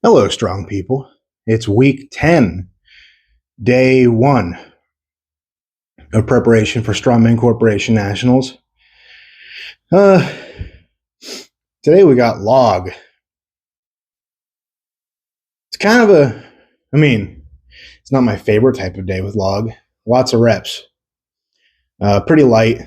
Hello, strong people. It's week 10, day one of preparation for Strongman Corporation Nationals. Uh, Today we got log. It's kind of it's not my favorite type of day with log. Lots of reps. Pretty light.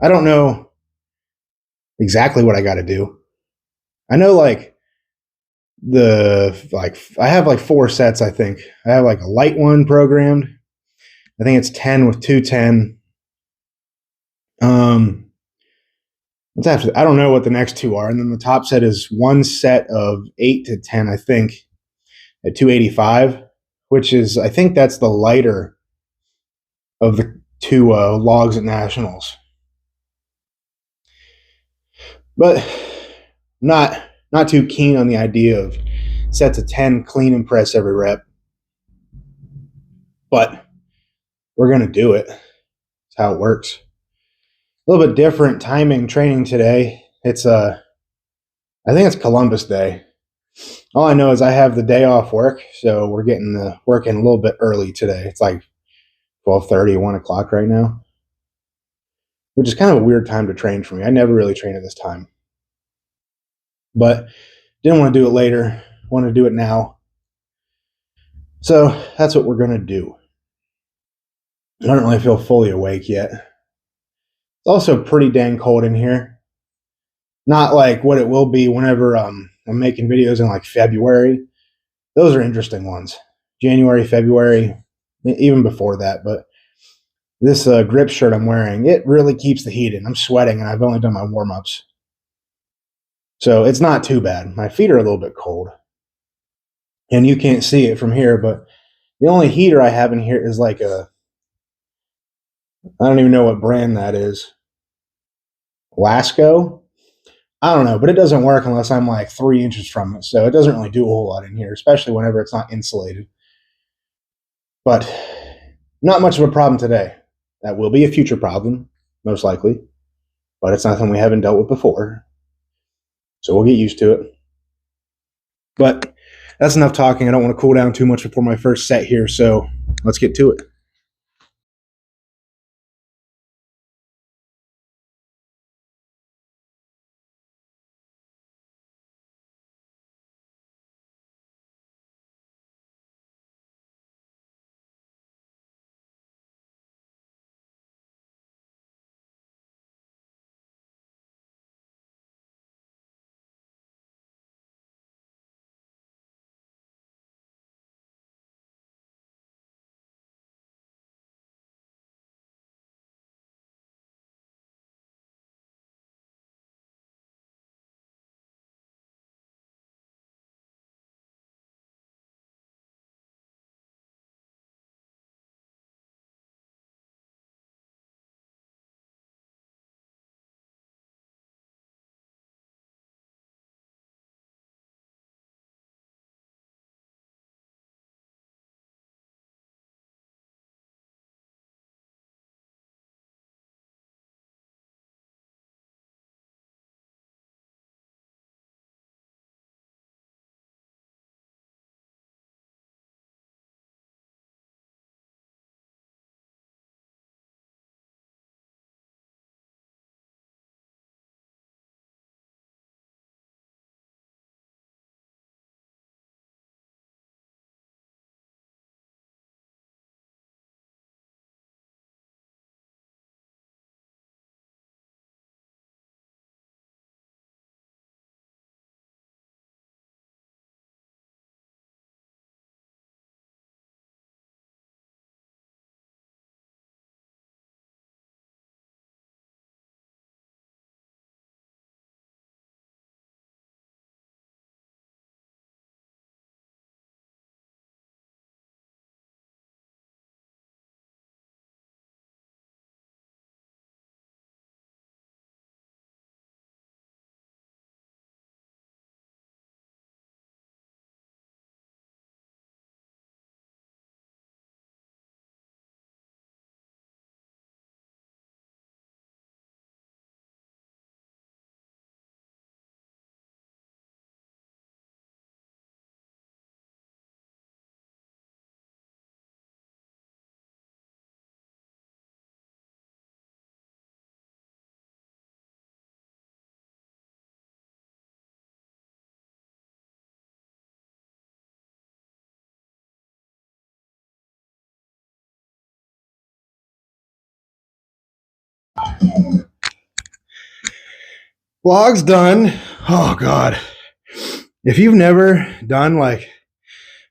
I don't know exactly what I got to do. I know I have like 4 sets, I think. I have like a light one programmed. I think it's 10 with 210. What's after? I don't know what the next two are. And then the top set is one set of 8 to 10, I think, at 285, which is, I think that's the lighter of the two logs at Nationals. But not too keen on the idea of sets of 10 clean and press every rep. But we're going to do it. That's how it works. A little bit different timing training today. I think it's Columbus Day. All I know is I have the day off work, so we're getting the work in a little bit early today. It's like 12:30, 1 o'clock right now, which is kind of a weird time to train for me. I never really train at this time, but didn't want to do it later. Want to do it now. So that's what we're going to do. I don't really feel fully awake yet. It's also pretty dang cold in here. Not like what it will be whenever I'm making videos in like February. Those are interesting ones. January, February, even before that. But this grip shirt I'm wearing, it really keeps the heat in. I'm sweating, and I've only done my warm-ups. So it's not too bad. My feet are a little bit cold. And you can't see it from here, but the only heater I have in here is like I don't even know what brand that is. Lasco? I don't know, but it doesn't work unless I'm like 3 inches from it. So it doesn't really do a whole lot in here, especially whenever it's not insulated. But not much of a problem today. That will be a future problem, most likely. But it's nothing we haven't dealt with before. So we'll get used to it. But that's enough talking. I don't want to cool down too much before my first set here. So let's get to it. Vlog's done. Oh, God. If you've never done like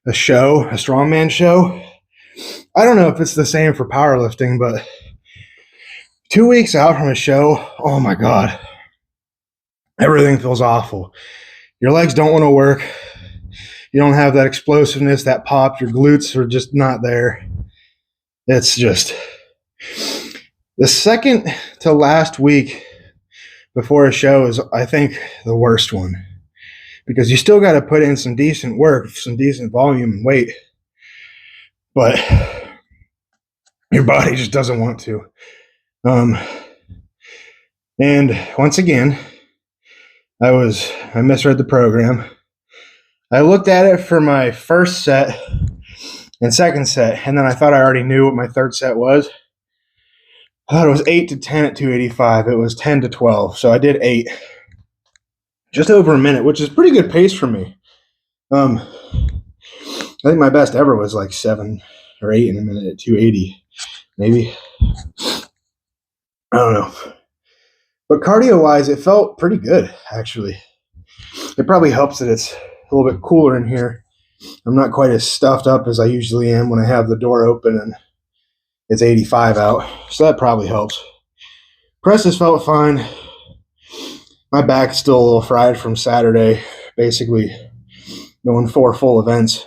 a show, a strongman show, I don't know if it's the same for powerlifting, but 2 weeks out from a show, oh my God, everything feels awful. Your legs don't want to work. You don't have that explosiveness, that pop. Your glutes are just not there. It's just the second to last week before a show is, I think, the worst one, because you still got to put in some decent work, some decent volume and weight, but your body just doesn't want to. And once again, I misread the program. I looked at it for my first set and second set, and then I thought I already knew what my third set was. I thought it was 8 to 10 at 285. It was 10 to 12, so I did 8. Just over a minute, which is pretty good pace for me. I think my best ever was like 7 or 8 in a minute at 280, maybe. I don't know. But cardio-wise, it felt pretty good, actually. It probably helps that it's a little bit cooler in here. I'm not quite as stuffed up as I usually am when I have the door open and it's 85 out, so that probably helps. Presses felt fine. My back's still a little fried from Saturday, basically going 4 full events.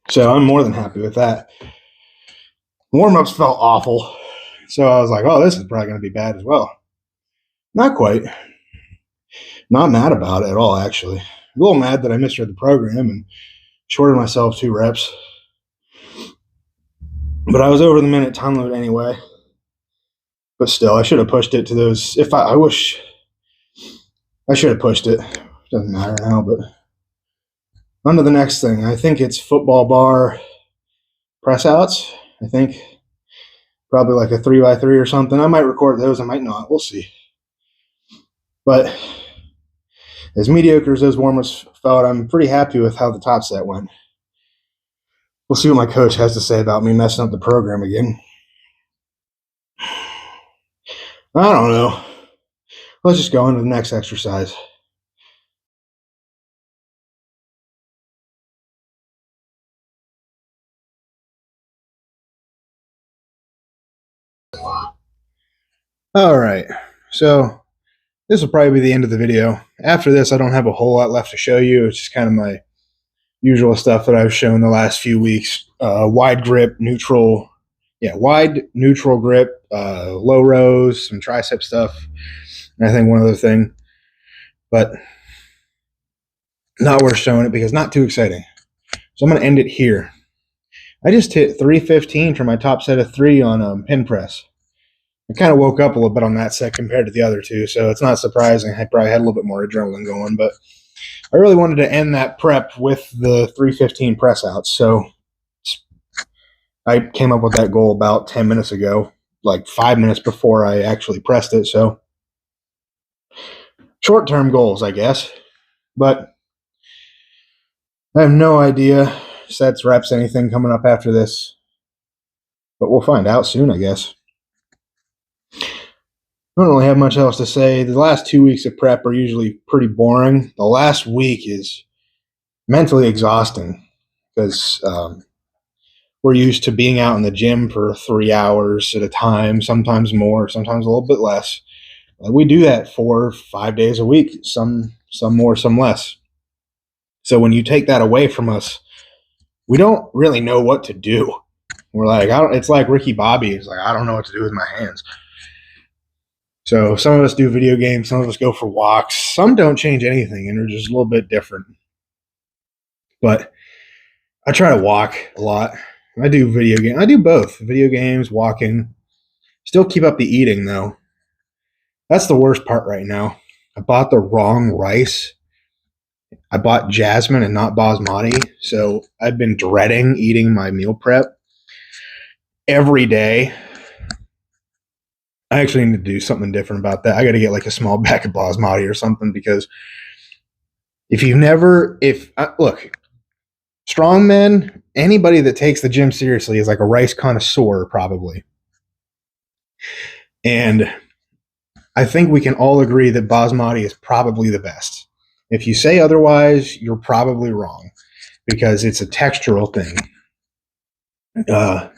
So I'm more than happy with that. Warm-ups felt awful, so I was like, oh, this is probably going to be bad as well. Not quite. Not mad about it at all, actually. A little mad that I misread the program and shorted myself 2 reps. But I was over the minute time limit anyway. But still, I should have pushed it to those. I wish I should have pushed it. Doesn't matter now, but on to the next thing. I think it's football bar press outs. I think probably like a 3x3 or something. I might record those. I might not. We'll see. But as mediocre as those warm-ups felt, I'm pretty happy with how the top set went. We'll see what my coach has to say about me messing up the program again. I don't know. Let's just go into the next exercise. All right. So this will probably be the end of the video. After this, I don't have a whole lot left to show you. It's just kind of my usual stuff that I've shown the last few weeks. Wide grip, neutral. Yeah, wide, neutral grip, low rows, some tricep stuff. And I think one other thing. But not worth showing it because not too exciting. So I'm going to end it here. I just hit 315 for my top set of 3 on pin press. I kind of woke up a little bit on that set compared to the other 2, so it's not surprising. I probably had a little bit more adrenaline going, but I really wanted to end that prep with the 315 press outs, so I came up with that goal about 10 minutes ago, like 5 minutes before I actually pressed it, so short-term goals, I guess, but I have no idea sets, reps, anything coming up after this, but we'll find out soon, I guess. I don't really have much else to say. The last 2 weeks of prep are usually pretty boring. The last week is mentally exhausting because we're used to being out in the gym for 3 hours at a time, sometimes more, sometimes a little bit less. We do that 4 or 5 days a week, some more, some less. So when you take that away from us, we don't really know what to do. We're like, it's like Ricky Bobby. It's like, I don't know what to do with my hands. So some of us do video games, some of us go for walks. Some don't change anything and are just a little bit different. But I try to walk a lot. I do video games. I do both. Video games, walking. Still keep up the eating, though. That's the worst part right now. I bought the wrong rice. I bought jasmine and not basmati. So I've been dreading eating my meal prep every day. I actually need to do something different about that. I got to get like a small bag of basmati or something because look, strongmen, anybody that takes the gym seriously is like a rice connoisseur probably. And I think we can all agree that basmati is probably the best. If you say otherwise, you're probably wrong because it's a textural thing. I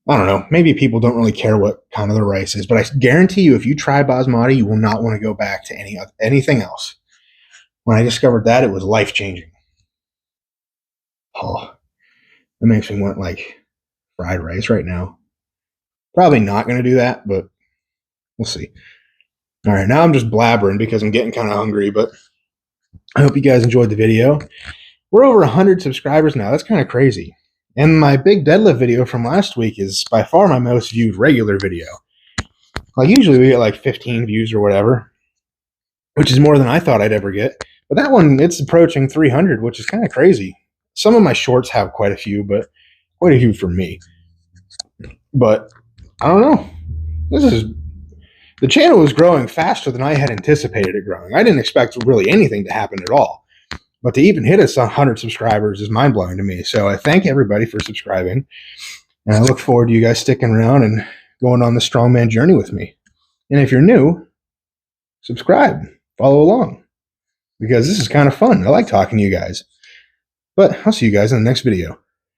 don't know. Maybe people don't really care what kind of the rice is, but I guarantee you, if you try basmati, you will not want to go back to anything else. When I discovered that, it was life changing. Oh, that makes me want like fried rice right now. Probably not going to do that, but we'll see. All right, now I'm just blabbering because I'm getting kind of hungry, but I hope you guys enjoyed the video. We're over 100 subscribers now. That's kind of crazy. And my big deadlift video from last week is by far my most viewed regular video. Like usually we get like 15 views or whatever, which is more than I thought I'd ever get. But that one, it's approaching 300, which is kind of crazy. Some of my shorts have quite a few, but quite a few for me. But I don't know. The channel is growing faster than I had anticipated it growing. I didn't expect really anything to happen at all. But to even hit us 100 subscribers is mind-blowing to me. So I thank everybody for subscribing. And I look forward to you guys sticking around and going on the Strongman journey with me. And if you're new, subscribe, follow along, because this is kind of fun. I like talking to you guys. But I'll see you guys in the next video.